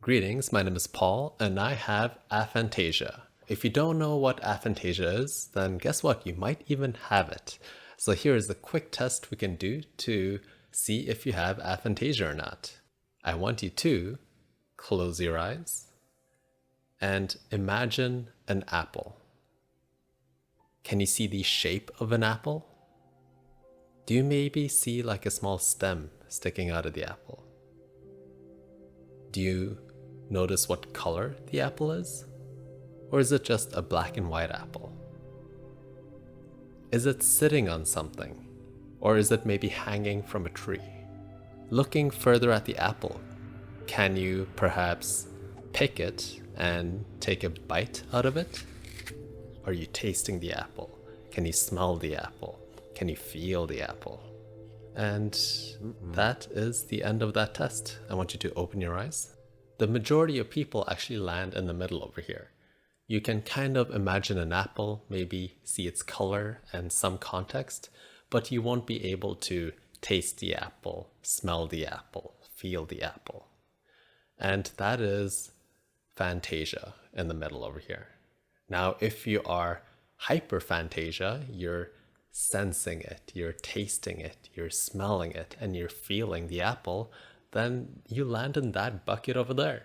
Greetings, my name is Paul, and I have aphantasia. If you don't know what aphantasia is, then guess what? You might even have it. So here is a quick test we can do to see if you have aphantasia or not. I want you to close your eyes and imagine an apple. Can you see the shape of an apple? Do you maybe see like a small stem sticking out of the apple? Do you notice what color the apple is? Or is it just a black and white apple? Is it sitting on something? Or is it maybe hanging from a tree? Looking further at the apple, can you perhaps pick it and take a bite out of it? Are you tasting the apple? Can you smell the apple? Can you feel the apple? And that is the end of that test. I want you to open your eyes. The majority of people actually land in the middle over here. You can kind of imagine an apple, maybe see its color and some context, but you won't be able to taste the apple, smell the apple, feel the apple. And that is aphantasia in the middle over here. Now, if you are hyperphantasia, you're sensing it, you're tasting it, you're smelling it, and you're feeling the apple, then you land in that bucket over there.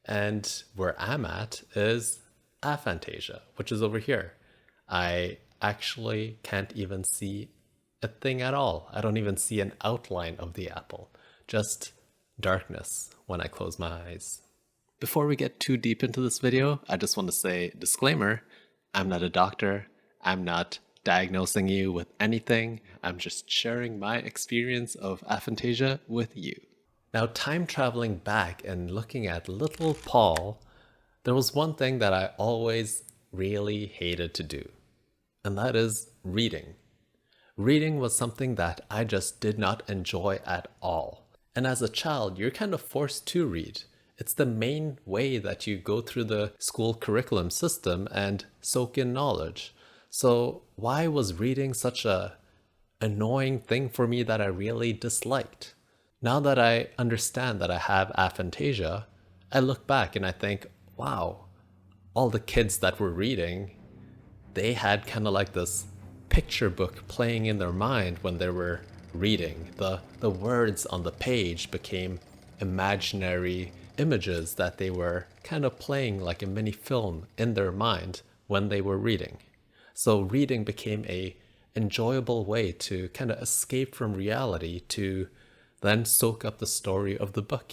And where I'm at is aphantasia, which is over here. I actually can't even see a thing at all. I don't even see an outline of the apple, just darkness when I close my eyes. Before we get too deep into this video, I just want to say, disclaimer, I'm not a doctor. I'm not diagnosing you with anything. I'm just sharing my experience of aphantasia with you. Now, time traveling back and looking at little Paul, there was one thing that I always really hated to do, and that is reading. Reading was something that I just did not enjoy at all. And as a child, you're kind of forced to read. It's the main way that you go through the school curriculum system and soak in knowledge. So why was reading such a annoying thing for me that I really disliked? Now that I understand that I have aphantasia, I look back and I think, wow, all the kids that were reading, they had kind of like this picture book playing in their mind when they were reading. The words on the page became imaginary images that they were kind of playing like a mini film in their mind when they were reading. So reading became a enjoyable way to kind of escape from reality to then soak up the story of the book.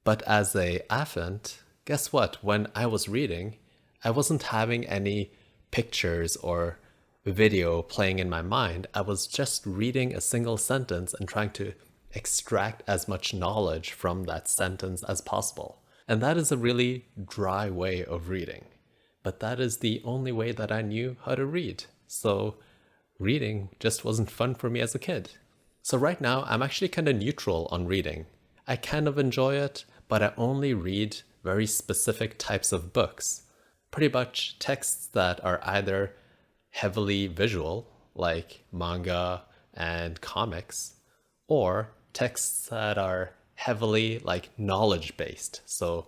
But as a aphant, guess what? When I was reading, I wasn't having any pictures or video playing in my mind. I was just reading a single sentence and trying to extract as much knowledge from that sentence as possible. And that is a really dry way of reading. But that is the only way that I knew how to read. So reading just wasn't fun for me as a kid. So right now, I'm actually kind of neutral on reading. I kind of enjoy it, but I only read very specific types of books. Pretty much texts that are either heavily visual, like manga and comics, or texts that are heavily like knowledge-based. So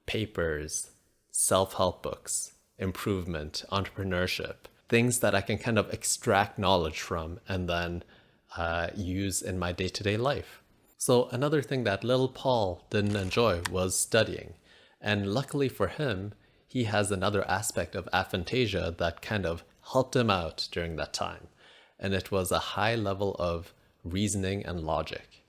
papers, self-help books, improvement, entrepreneurship, things that I can kind of extract knowledge from and then use in my day-to-day life. So another thing that little Paul didn't enjoy was studying. And luckily for him, he has another aspect of aphantasia that kind of helped him out during that time. And it was a high level of reasoning and logic.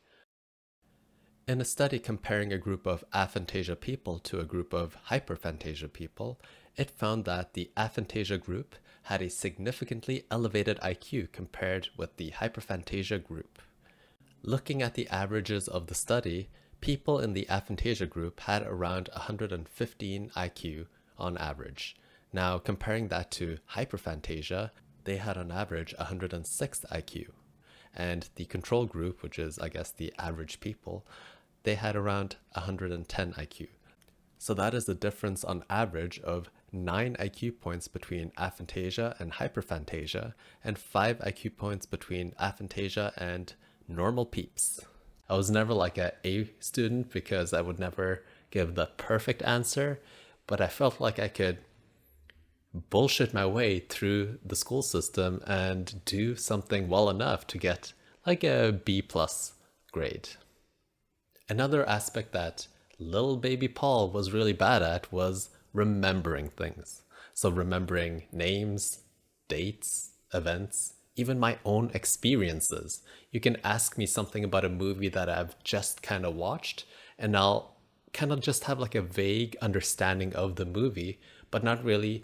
In a study comparing a group of aphantasia people to a group of hyperphantasia people, it found that the aphantasia group had a significantly elevated IQ compared with the hyperphantasia group. Looking at the averages of the study, people in the aphantasia group had around 115 IQ on average. Now, comparing that to hyperphantasia, they had on average 106 IQ. And the control group, which is, I guess, the average people, they had around 110 IQ. So that is a difference on average of 9 IQ points between aphantasia and hyperphantasia, and 5 IQ points between aphantasia and normal peeps. I was never like an A student because I would never give the perfect answer, but I felt like I could bullshit my way through the school system and do something well enough to get like a B plus grade. Another aspect that little baby Paul was really bad at was remembering things. So remembering names, dates, events, even my own experiences. You can ask me something about a movie that I've just kind of watched, and I'll kind of just have like a vague understanding of the movie, but not really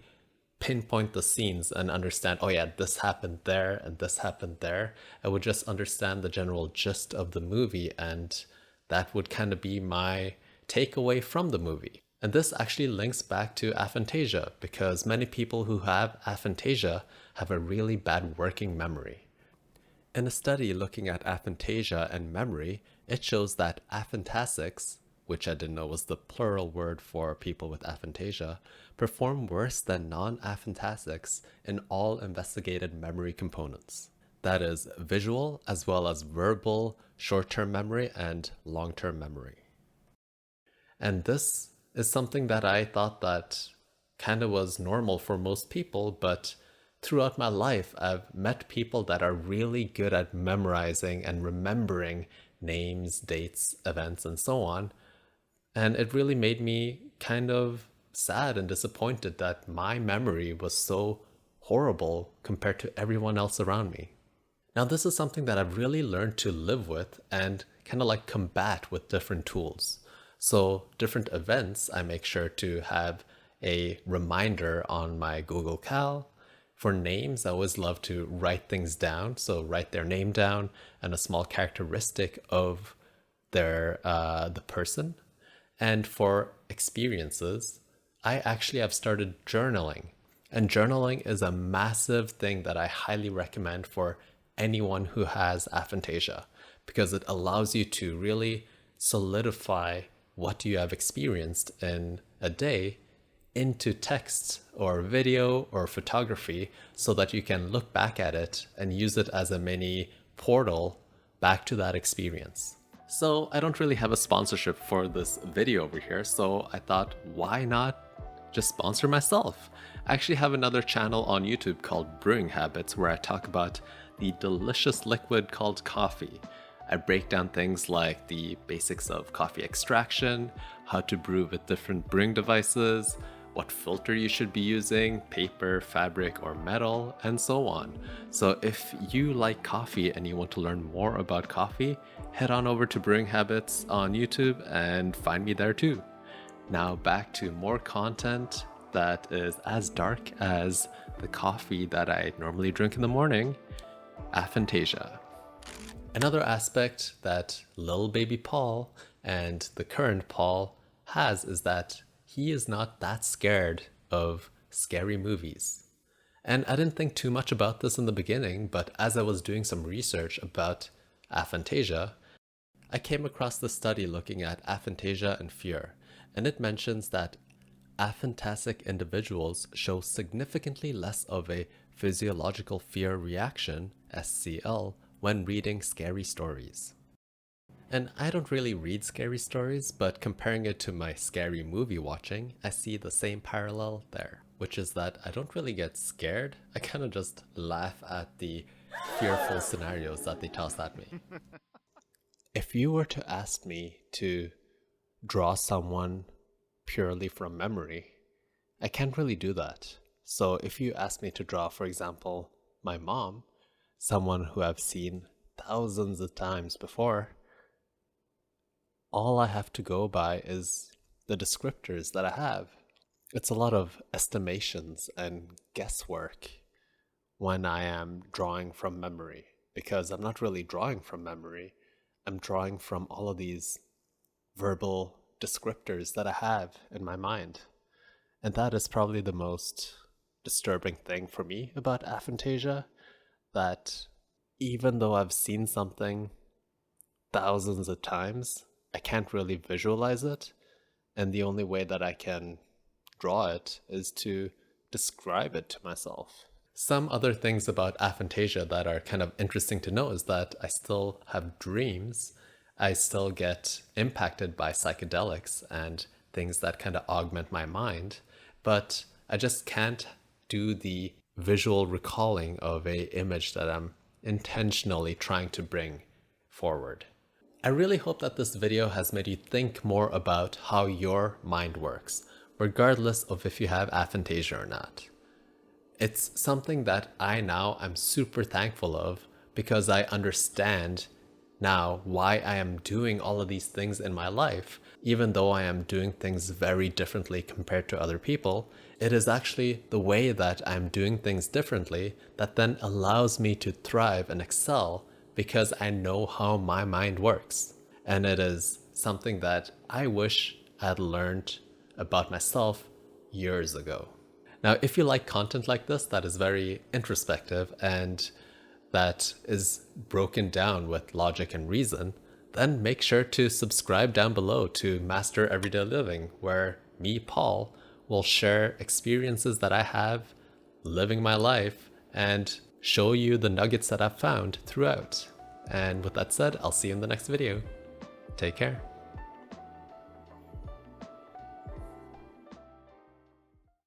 pinpoint the scenes and understand, oh yeah, this happened there and this happened there. I would just understand the general gist of the movie, and that would kind of be my takeaway from the movie. And this actually links back to aphantasia, because many people who have aphantasia have a really bad working memory. In a study looking at aphantasia and memory, it shows that aphantasics, which I didn't know was the plural word for people with aphantasia, perform worse than non-aphantasics in all investigated memory components. That is visual as well as verbal, short-term memory, and long-term memory. And this is something that I thought that kind of was normal for most people, but throughout my life, I've met people that are really good at memorizing and remembering names, dates, events, and so on. And it really made me kind of sad and disappointed that my memory was so horrible compared to everyone else around me. Now, this is something that I've really learned to live with and kind of like combat with different tools. So different events, I make sure to have a reminder on my Google Cal. For names, I always love to write things down. So write their name down and a small characteristic of the person. And for experiences, I actually have started journaling. And journaling is a massive thing that I highly recommend for anyone who has aphantasia, because it allows you to really solidify what you have experienced in a day into text or video or photography, so that you can look back at it and use it as a mini portal back to that experience. So I don't really have a sponsorship for this video over here, so I thought, why not just sponsor myself? I actually have another channel on YouTube called Brewing Habits, where I talk about the delicious liquid called coffee. I break down things like the basics of coffee extraction, how to brew with different brewing devices, what filter you should be using, paper, fabric, or metal, and so on. So if you like coffee and you want to learn more about coffee, head on over to Brewing Habits on YouTube and find me there too. Now back to more content that is as dark as the coffee that I normally drink in the morning, aphantasia. Another aspect that little baby Paul and the current Paul has is that he is not that scared of scary movies. And I didn't think too much about this in the beginning, but as I was doing some research about aphantasia, I came across the study looking at aphantasia and fear, and it mentions that aphantasic individuals show significantly less of a physiological fear reaction, SCL, when reading scary stories. And I don't really read scary stories, but comparing it to my scary movie watching, I see the same parallel there, which is that I don't really get scared. I kind of just laugh at the fearful scenarios that they toss at me. If you were to ask me to draw someone purely from memory, I can't really do that. So if you ask me to draw, for example, my mom, someone who I've seen thousands of times before, all I have to go by is the descriptors that I have. It's a lot of estimations and guesswork when I am drawing from memory, because I'm not really drawing from memory. I'm drawing from all of these verbal descriptors that I have in my mind. And that is probably the most disturbing thing for me about aphantasia, that even though I've seen something thousands of times, I can't really visualize it, and the only way that I can draw it is to describe it to myself. Some other things about aphantasia that are kind of interesting to know is that I still have dreams, I still get impacted by psychedelics, and things that kind of augment my mind, but I just can't do the visual recalling of a image that I'm intentionally trying to bring forward. I really hope that this video has made you think more about how your mind works, regardless of if you have aphantasia or not. It's something that I'm super thankful of, because I understand now why I am doing all of these things in my life. Even though I am doing things very differently compared to other people, it is actually the way that I'm doing things differently that then allows me to thrive and excel, because I know how my mind works. And it is something that I wish I had learned about myself years ago. Now, if you like content like this that is very introspective and that is broken down with logic and reason, then make sure to subscribe down below to Master Everyday Living, where me, Paul, will share experiences that I have living my life and show you the nuggets that I've found throughout. And with that said, I'll see you in the next video. Take care.